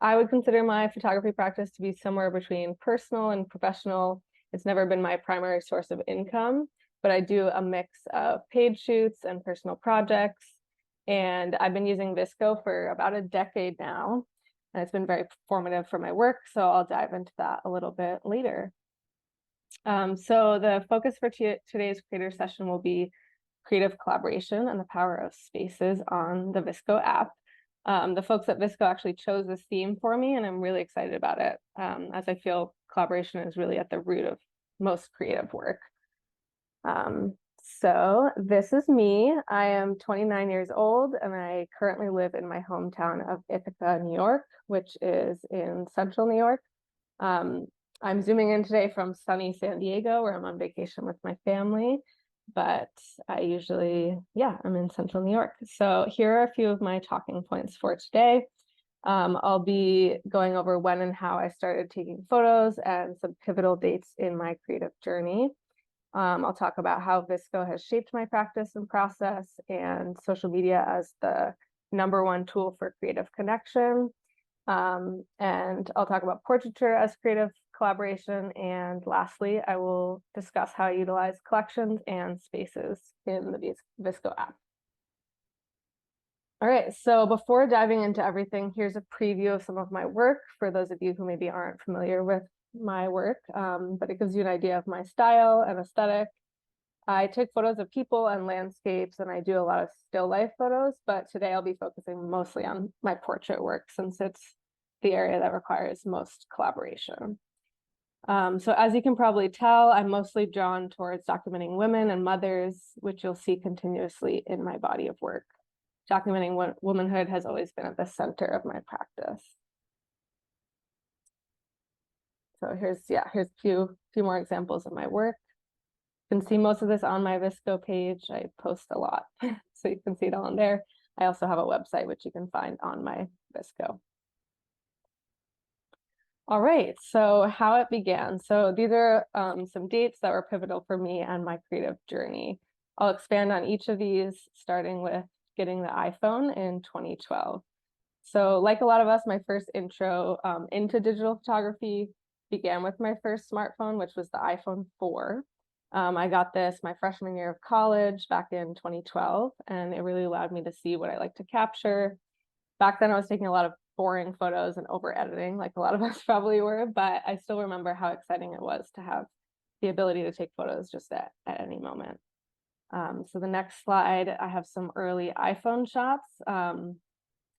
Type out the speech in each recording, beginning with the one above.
I would consider my photography practice to be somewhere between personal and professional. It's never been my primary source of income, but I do a mix of paid shoots and personal projects. And I've been using VSCO for about a decade now, and it's been very formative for my work. So I'll dive into that a little bit later. So the focus for today's creator session will be creative collaboration and the power of spaces on the VSCO app. The folks at VSCO actually chose this theme for me, and I'm really excited about it, as I feel collaboration is really at the root of most creative work. So this is me. I am 29 years old, and I currently live in my hometown of Ithaca, New York, which is in central New York. I'm zooming in today from sunny San Diego, where I'm on vacation with my family, but I usually, I'm in central New York. So here are a few of my talking points for today. I'll be going over when and how I started taking photos and some pivotal dates in my creative journey. I'll talk about how VSCO has shaped my practice and process, and social media as the #1 tool for creative connection. And I'll talk about portraiture as creative collaboration. And lastly, I will discuss how I utilize collections and spaces in the VSCO app. All right, so before diving into everything, here's a preview of some of my work for those of you who maybe aren't familiar with my work, but it gives you an idea of my style and aesthetic. I take photos of people and landscapes, and I do a lot of still life photos, but today I'll be focusing mostly on my portrait work since it's the area that requires most collaboration. So as you can probably tell, I'm mostly drawn towards documenting women and mothers, which you'll see continuously in my body of work. Documenting womanhood has always been at the center of my practice. So here's a few more examples of my work. You can see most of this on my VSCO page. I post a lot, so you can see it all on there. I also have a website, which you can find on my VSCO. All right, so how it began. So these are some dates that were pivotal for me and my creative journey. I'll expand on each of these, starting with getting the iPhone in 2012. So like a lot of us, my first intro into digital photography began with my first smartphone, which was the iPhone 4. I got this my freshman year of college back in 2012, and it really allowed me to see what I like to capture. Back then, I was taking a lot of boring photos and over editing, like a lot of us probably were, but I still remember how exciting it was to have the ability to take photos just at any moment. So the next slide, I have some early iPhone shots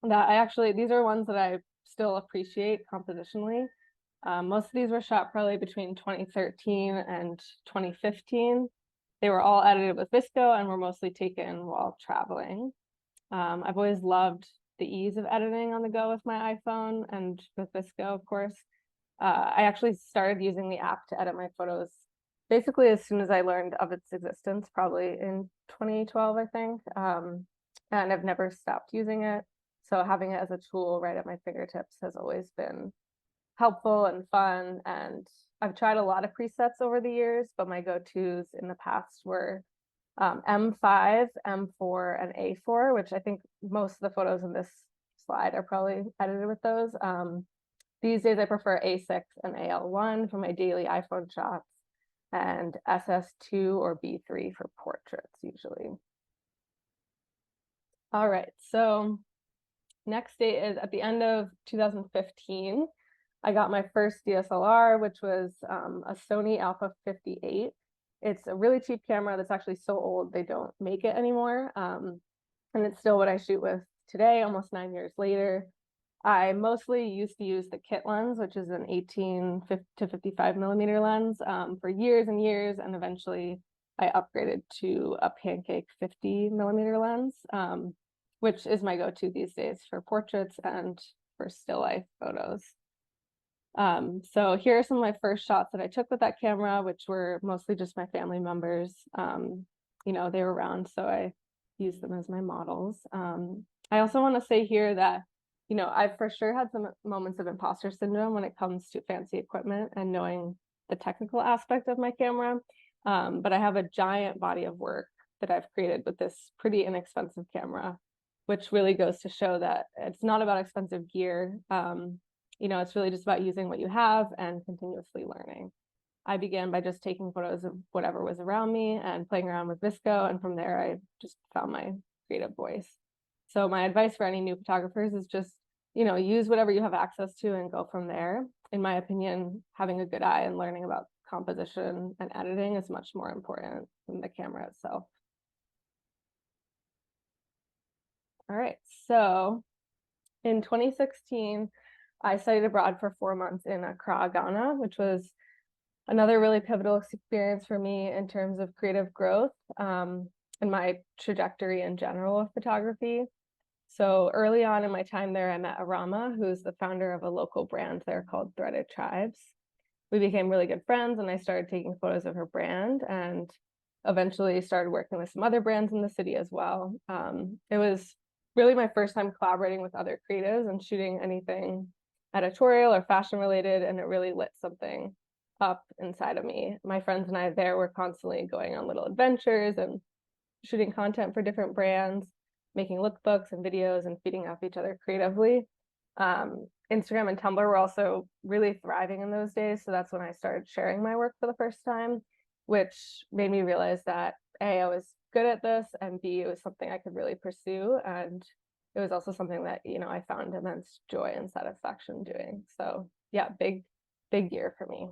these are ones that I still appreciate compositionally. Most of these were shot probably between 2013 and 2015. They were all edited with VSCO and were mostly taken while traveling. I've always loved the ease of editing on the go with my iPhone and with VSCO, of course. I actually started using the app to edit my photos basically as soon as I learned of its existence, probably in 2012, I think. And I've never stopped using it. So having it as a tool right at my fingertips has always been helpful and fun. And I've tried a lot of presets over the years, but my go-tos in the past were M5, M4, and A4, which I think most of the photos in this slide are probably edited with those. These days I prefer A6 and AL1 for my daily iPhone shots, and SS2 or B3 for portraits usually. All right, so next date is at the end of 2015. I got my first DSLR, which was a Sony Alpha 58. It's a really cheap camera that's actually so old they don't make it anymore. And it's still what I shoot with today, almost 9 years later. I mostly used to use the kit lens, which is an 18 to 55 millimeter lens for years and years. And eventually I upgraded to a Pancake 50 millimeter lens, which is my go-to these days for portraits and for still life photos. So here are some of my first shots that I took with that camera, which were mostly just my family members. They were around, so I used them as my models. I also want to say here that, I've for sure had some moments of imposter syndrome when it comes to fancy equipment and knowing the technical aspect of my camera. But I have a giant body of work that I've created with this pretty inexpensive camera, which really goes to show that it's not about expensive gear. it's really just about using what you have and continuously learning. I began by just taking photos of whatever was around me and playing around with VSCO, and from there I just found my creative voice. So my advice for any new photographers is just, use whatever you have access to and go from there. In my opinion, having a good eye and learning about composition and editing is much more important than the camera itself. All right, so in 2016, I studied abroad for 4 months in Accra, Ghana, which was another really pivotal experience for me in terms of creative growth and my trajectory in general of photography. So early on in my time there, I met Arama, who's the founder of a local brand there called Threaded Tribes. We became really good friends, and I started taking photos of her brand and eventually started working with some other brands in the city as well. It was really my first time collaborating with other creatives and shooting anything editorial or fashion related, and it really lit something up inside of me. My friends and I there were constantly going on little adventures and shooting content for different brands, making lookbooks and videos and feeding off each other creatively. Instagram and Tumblr were also really thriving in those days, so that's when I started sharing my work for the first time, which made me realize that A, I was good at this, and B, it was something I could really pursue, and it was also something that I found immense joy and satisfaction doing. So yeah, big year for me.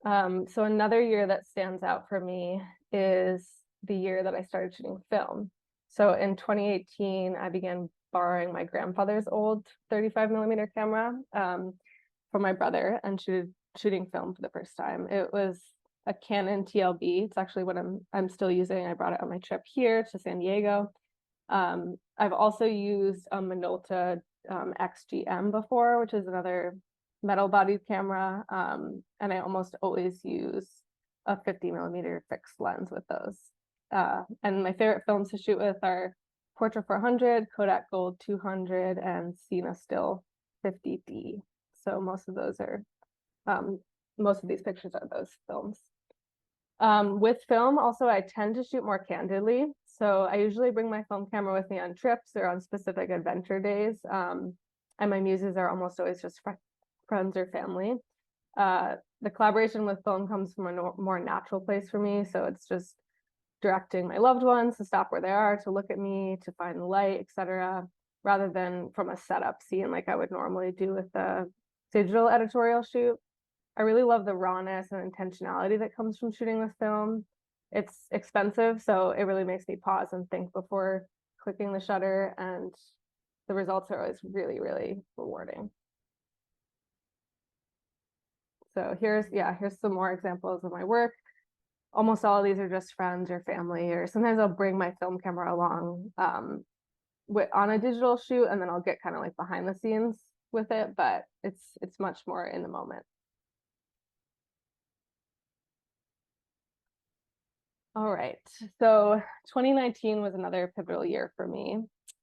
So another year that stands out for me is the year that I started shooting film. So in 2018, I began borrowing my grandfather's old 35mm camera from my brother and shooting film for the first time. It was a Canon TLB. It's actually what I'm still using. I brought it on my trip here to San Diego. I've also used a Minolta XGM before, which is another metal bodied camera, and I almost always use a 50mm fixed lens with those. And my favorite films to shoot with are Portraiture 400, Kodak Gold 200, and Cine Still 50D. So most of these pictures are those films. With film, also, I tend to shoot more candidly. So I usually bring my film camera with me on trips or on specific adventure days. And my muses are almost always just friends or family. The collaboration with film comes from a more natural place for me. So it's just directing my loved ones to stop where they are, to look at me, to find the light, etc., rather than from a setup scene like I would normally do with the digital editorial shoot. I really love the rawness and intentionality that comes from shooting with film. It's expensive, so it really makes me pause and think before clicking the shutter, and the results are always really, really rewarding. So here's some more examples of my work. Almost all of these are just friends or family, or sometimes I'll bring my film camera along on a digital shoot, and then I'll get kind of like behind the scenes with it, but it's much more in the moment. All right, so 2019 was another pivotal year for me.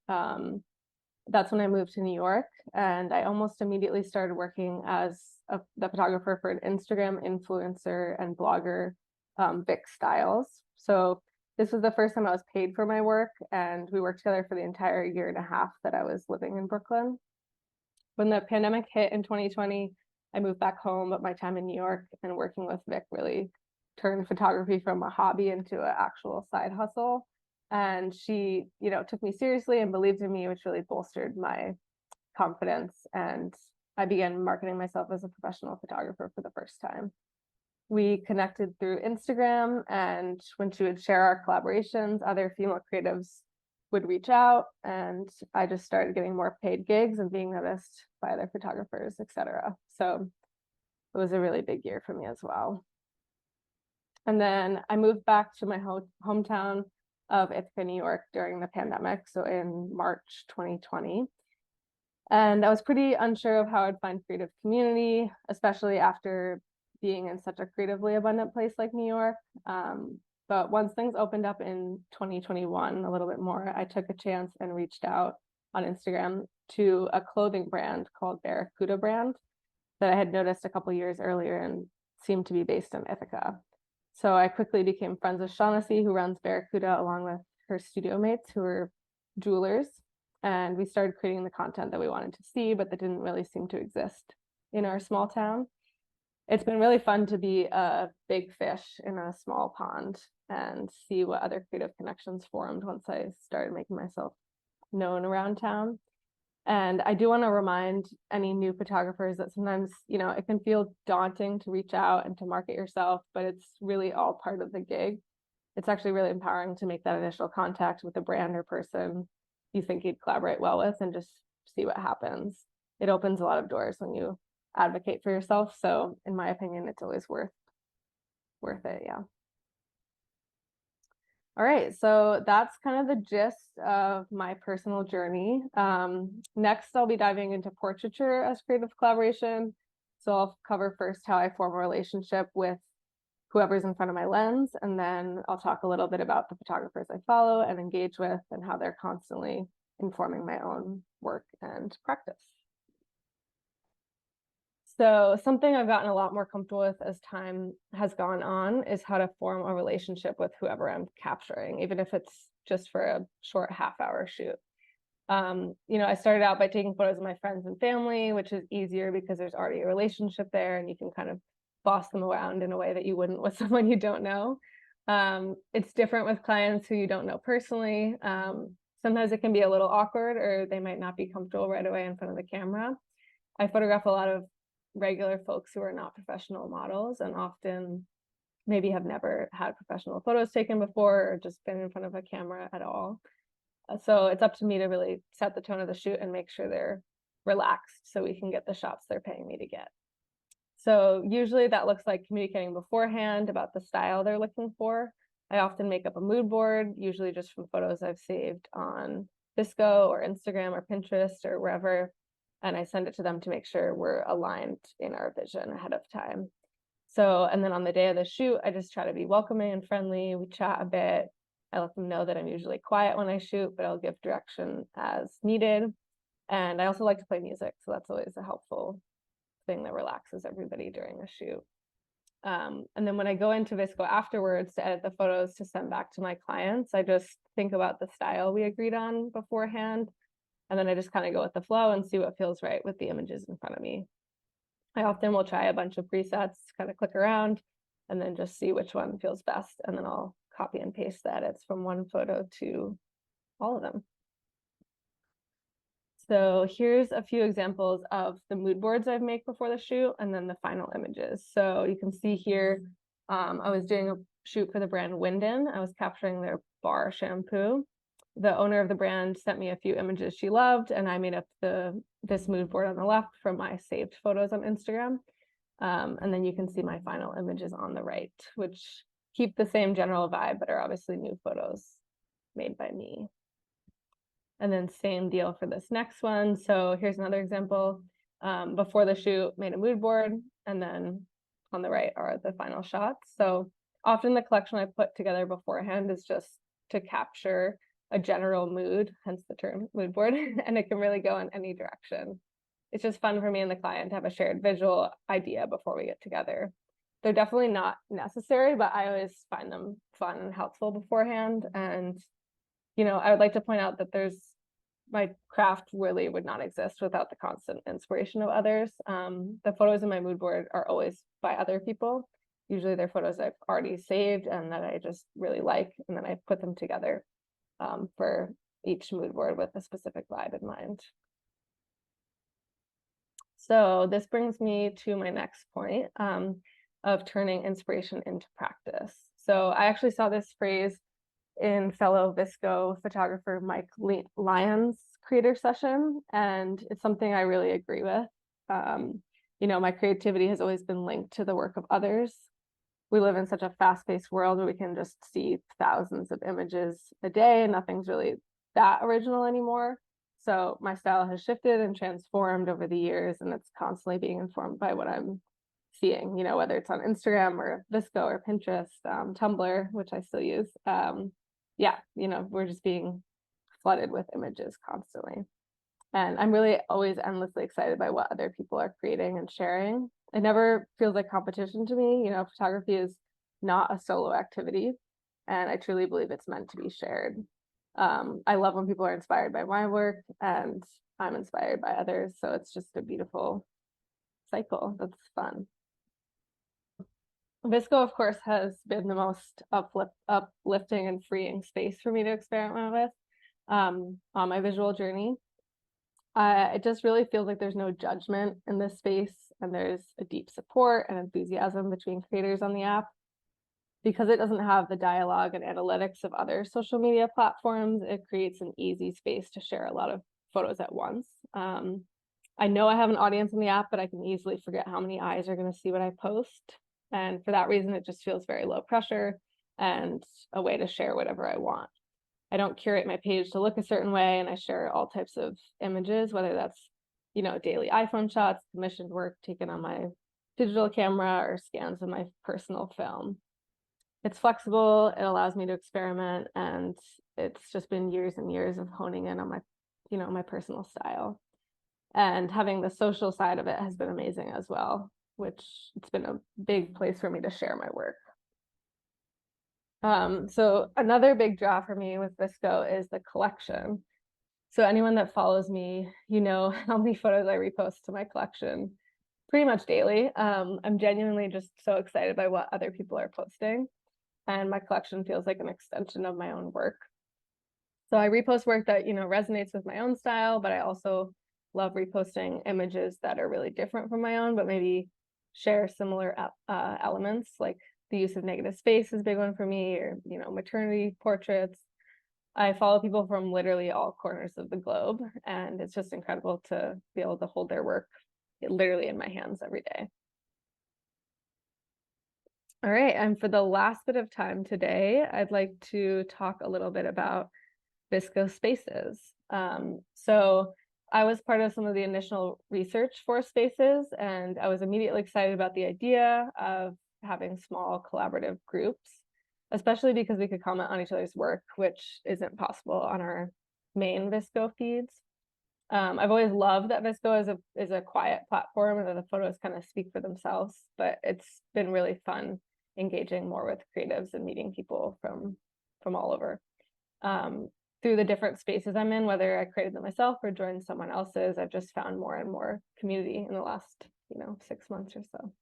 That's when I moved to New York, and I almost immediately started working as the photographer for an Instagram influencer and blogger, Vic Styles. So this was the first time I was paid for my work, and we worked together for the entire year and a half that I was living in Brooklyn. When the pandemic hit in 2020, I moved back home, but my time in New York and working with Vic really turned photography from a hobby into an actual side hustle. And she, took me seriously and believed in me, which really bolstered my confidence. And I began marketing myself as a professional photographer for the first time. We connected through Instagram, and when she would share our collaborations, other female creatives would reach out, and I just started getting more paid gigs and being noticed by other photographers, etc. So it was a really big year for me as well. And then I moved back to my hometown of Ithaca, New York during the pandemic, so in March 2020. And I was pretty unsure of how I'd find creative community, especially after being in such a creatively abundant place like New York. But once things opened up in 2021 a little bit more, I took a chance and reached out on Instagram to a clothing brand called Barracuda brand that I had noticed a couple years earlier and seemed to be based in Ithaca. So I quickly became friends with Shaughnessy, who runs Barracuda, along with her studio mates, who are jewelers. and we started creating the content that we wanted to see, but that didn't really seem to exist in our small town. It's been really fun to be a big fish in a small pond and see what other creative connections formed once I started making myself known around town. And I do want to remind any new photographers that sometimes, it can feel daunting to reach out and to market yourself, but it's really all part of the gig. It's actually really empowering to make that initial contact with a brand or person you think you'd collaborate well with and just see what happens. It opens a lot of doors when you advocate for yourself. So in my opinion, it's always worth it. Yeah. All right, so that's kind of the gist of my personal journey. Next, I'll be diving into portraiture as creative collaboration. So I'll cover first how I form a relationship with whoever's in front of my lens, and then I'll talk a little bit about the photographers I follow and engage with and how they're constantly informing my own work and practice. So something I've gotten a lot more comfortable with as time has gone on is how to form a relationship with whoever I'm capturing, even if it's just for a short half-hour shoot. I started out by taking photos of my friends and family, which is easier because there's already a relationship there and you can kind of boss them around in a way that you wouldn't with someone you don't know. It's different with clients who you don't know personally. Sometimes it can be a little awkward or they might not be comfortable right away in front of the camera. I photograph a lot of regular folks who are not professional models and often maybe have never had professional photos taken before or just been in front of a camera at all. So it's up to me to really set the tone of the shoot and make sure they're relaxed so we can get the shots they're paying me to get. So usually that looks like communicating beforehand about the style they're looking for. I often make up a mood board, usually just from photos I've saved on VSCO or Instagram or Pinterest or wherever, and I send it to them to make sure we're aligned in our vision ahead of time. So, and then on the day of the shoot, I just try to be welcoming and friendly. We chat a bit. I let them know that I'm usually quiet when I shoot, but I'll give direction as needed. And I also like to play music, so that's always a helpful thing that relaxes everybody during a shoot. And then when I go into VSCO afterwards to edit the photos to send back to my clients, I just think about the style we agreed on beforehand. And then I just kind of go with the flow and see what feels right with the images in front of me. I often will try a bunch of presets, kind of click around, and then just see which one feels best. And then I'll copy and paste the edits from one photo to all of them. So here's a few examples of the mood boards I've made before the shoot and then the final images. So you can see here, I was doing a shoot for the brand Winden. I was capturing their bar shampoo. The owner of the brand sent me a few images she loved, and I made up this mood board on the left from my saved photos on Instagram. And then you can see my final images on the right, which keep the same general vibe, but are obviously new photos made by me. And then same deal for this next one. So here's another example. Before the shoot, made a mood board, and then on the right are the final shots. So often the collection I put together beforehand is just to capture a general mood, hence the term mood board, and it can really go in any direction. It's just fun for me and the client to have a shared visual idea before we get together. They're definitely not necessary, but I always find them fun and helpful beforehand. And I would like to point out that my craft really would not exist without the constant inspiration of others. The photos in my mood board are always by other people. Usually they're photos I've already saved and that I just really like, and then I put them together for each mood board with a specific vibe in mind. So this brings me to my next point of turning inspiration into practice. So I actually saw this phrase in fellow VSCO photographer Mike Lyon's Creator Session, and it's something I really agree with. My creativity has always been linked to the work of others. We live in such a fast-paced world where we can just see thousands of images a day and nothing's really that original anymore. So my style has shifted and transformed over the years, and it's constantly being informed by what I'm seeing, whether it's on Instagram or VSCO or Pinterest, Tumblr, which I still use. We're just being flooded with images constantly. And I'm really always endlessly excited by what other people are creating and sharing. It never feels like competition to me. Photography is not a solo activity, and I truly believe it's meant to be shared. I love when people are inspired by my work and I'm inspired by others. So it's just a beautiful cycle. That's fun. VSCO, of course, has been the most uplifting and freeing space for me to experiment with on my visual journey. It just really feels like there's no judgment in this space, and there's a deep support and enthusiasm between creators on the app. Because it doesn't have the dialogue and analytics of other social media platforms, it creates an easy space to share a lot of photos at once. I know I have an audience in the app, but I can easily forget how many eyes are going to see what I post. And for that reason, it just feels very low pressure and a way to share whatever I want. I don't curate my page to look a certain way, and I share all types of images, whether that's, daily iPhone shots, commissioned work taken on my digital camera, or scans of my personal film. It's flexible, it allows me to experiment, and it's just been years and years of honing in on my, my personal style. And having the social side of it has been amazing as well, which it's been a big place for me to share my work. So another big draw for me with VSCO is the collection. So anyone that follows me, how many photos I repost to my collection pretty much daily. I'm genuinely just so excited by what other people are posting, and my collection feels like an extension of my own work. So I repost work that, resonates with my own style, but I also love reposting images that are really different from my own, but maybe share similar elements, like the use of negative space is a big one for me, or, maternity portraits. I follow people from literally all corners of the globe, and it's just incredible to be able to hold their work literally in my hands every day. All right, and for the last bit of time today, I'd like to talk a little bit about VSCO Spaces. So I was part of some of the initial research for Spaces, and I was immediately excited about the idea of having small collaborative groups, especially because we could comment on each other's work, which isn't possible on our main VSCO feeds. I've always loved that VSCO is a quiet platform and that the photos kind of speak for themselves, but it's been really fun engaging more with creatives and meeting people from all over. Through the different spaces I'm in, whether I created them myself or joined someone else's, I've just found more and more community in the last, 6 months or so.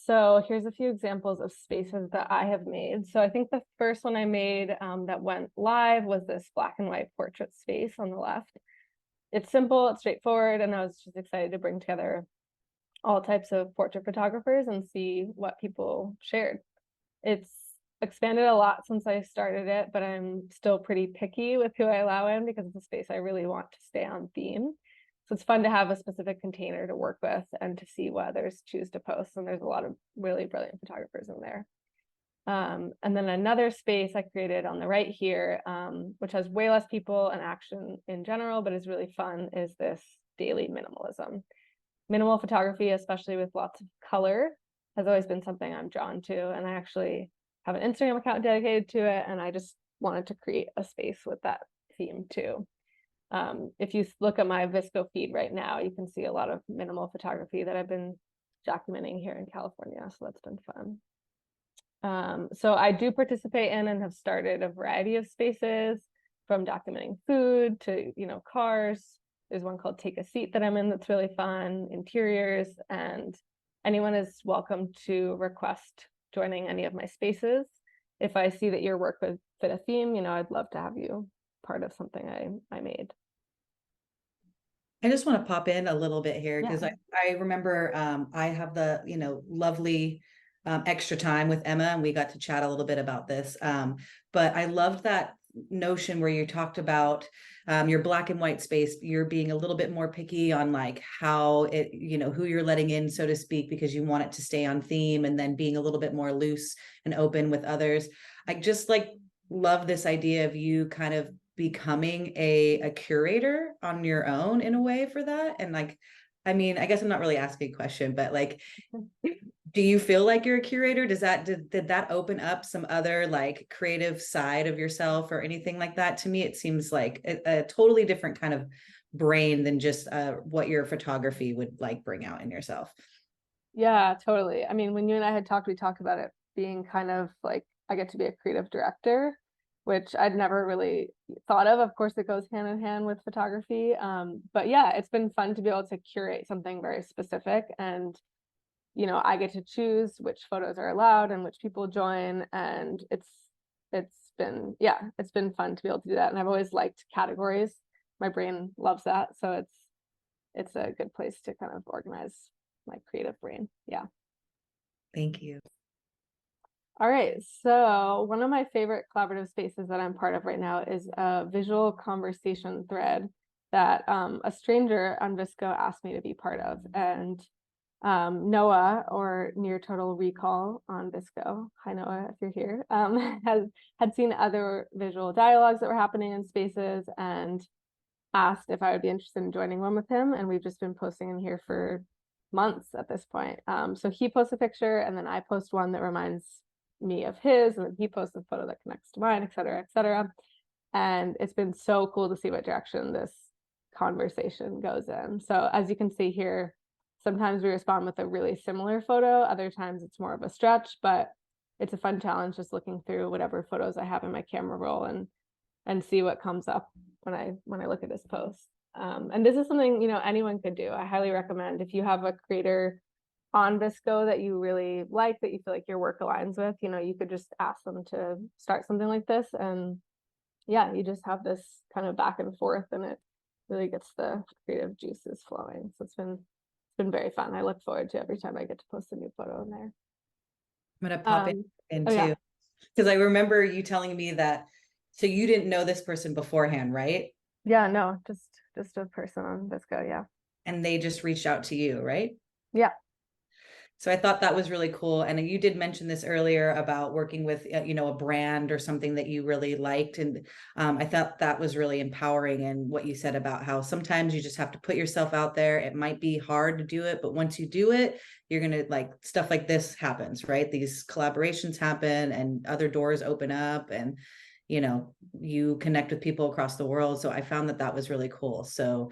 So here's a few examples of spaces that I have made. So I think the first one I made that went live was this black and white portrait space on the left. It's simple, it's straightforward, and I was just excited to bring together all types of portrait photographers and see what people shared. It's expanded a lot since I started it, but I'm still pretty picky with who I allow in because it's a space I really want to stay on theme. So it's fun to have a specific container to work with and to see what others choose to post. And there's a lot of really brilliant photographers in there. And then another space I created on the right here, which has way less people and action in general, but is really fun, is this daily minimalism. Minimal photography, especially with lots of color, has always been something I'm drawn to. And I actually have an Instagram account dedicated to it, and I just wanted to create a space with that theme too. If you look at my VSCO feed right now, you can see a lot of minimal photography that I've been documenting here in California, so that's been fun. So I do participate in and have started a variety of spaces, from documenting food to, cars. There's one called Take a Seat that I'm in that's really fun, interiors, and anyone is welcome to request joining any of my spaces. If I see that your work would fit a theme, I'd love to have you part of something I made. I just want to pop in a little bit here because I remember I have the, lovely extra time with Emma, and we got to chat a little bit about this. But I loved that notion where you talked about your black and white space. You're being a little bit more picky on like how it, who you're letting in, so to speak, because you want it to stay on theme, and then being a little bit more loose and open with others. I just love this idea of you kind of becoming a curator on your own in a way for that. And I guess I'm not really asking a question, but do you feel like you're a curator? Did that open up some other creative side of yourself or anything like that? To me, it seems like a totally different kind of brain than just what your photography would bring out in yourself. Yeah, totally. I mean, when you and I had talked, we talked about it being kind of like I get to be a creative director, which I'd never really thought of. Of course, it goes hand in hand with photography. But yeah, it's been fun to be able to curate something very specific, and I get to choose which photos are allowed and which people join, and it's been fun to be able to do that. And I've always liked categories. My brain loves that, so it's a good place to kind of organize my creative brain. Yeah. Thank you. All right, so one of my favorite collaborative spaces that I'm part of right now is a visual conversation thread that a stranger on VSCO asked me to be part of. And Noah, or Near Total Recall on VSCO, hi Noah, if you're here, had seen other visual dialogues that were happening in spaces and asked if I would be interested in joining one with him. And we've just been posting in here for months at this point. So he posts a picture, and then I post one that reminds me of his, and then he posts a photo that connects to mine, et cetera, et cetera. And it's been so cool to see what direction this conversation goes in. So as you can see here, sometimes we respond with a really similar photo, other times it's more of a stretch, but it's a fun challenge just looking through whatever photos I have in my camera roll and see what comes up when I look at this post. And this is something anyone could do. I highly recommend if you have a creator on VSCO that you really like, that you feel like your work aligns with, you could just ask them to start something like this, and yeah, you just have this kind of back and forth, and it really gets the creative juices flowing. So it's been very fun. I look forward to every time I get to post a new photo in there. I'm gonna pop in oh, too, yeah. because I remember you telling me that. So you didn't know this person beforehand, right? Yeah, no, just a person on VSCO, yeah. And they just reached out to you, right? Yeah. So I thought that was really cool. And you did mention this earlier about working with, a brand or something that you really liked. And I thought that was really empowering. And what you said about how sometimes you just have to put yourself out there. It might be hard to do it, but once you do it, you're going to stuff like this happens, right? These collaborations happen and other doors open up, and, you connect with people across the world. So I found that was really cool. So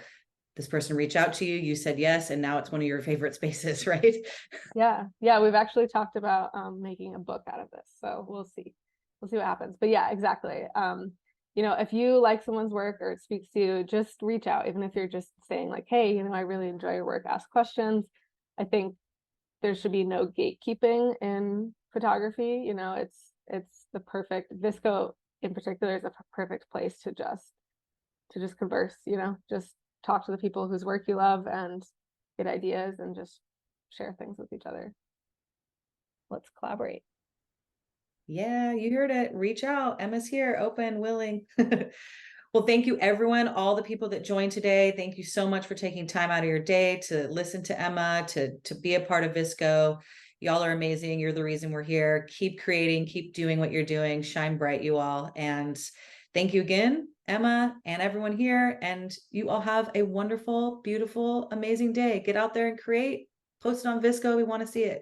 this person reached out to you, you said yes, and now it's one of your favorite spaces, right? Yeah, we've actually talked about making a book out of this, so we'll see what happens. But yeah, exactly. If you like someone's work or it speaks to you, just reach out, even if you're just saying like, hey, I really enjoy your work, ask questions. I think there should be no gatekeeping in photography. It's the perfect, VSCO in particular is a perfect place to just converse, just talk to the people whose work you love and get ideas and just share things with each other. Let's collaborate. Yeah, you heard it. Reach out. Emma's here, open, willing. Well, thank you, everyone, all the people that joined today. Thank you so much for taking time out of your day to listen to Emma, to be a part of VSCO. Y'all are amazing. You're the reason we're here. Keep creating, keep doing what you're doing. Shine bright, you all. And thank you again, Emma, and everyone here. And you all have a wonderful, beautiful, amazing day. Get out there and create. Post it on VSCO. We want to see it.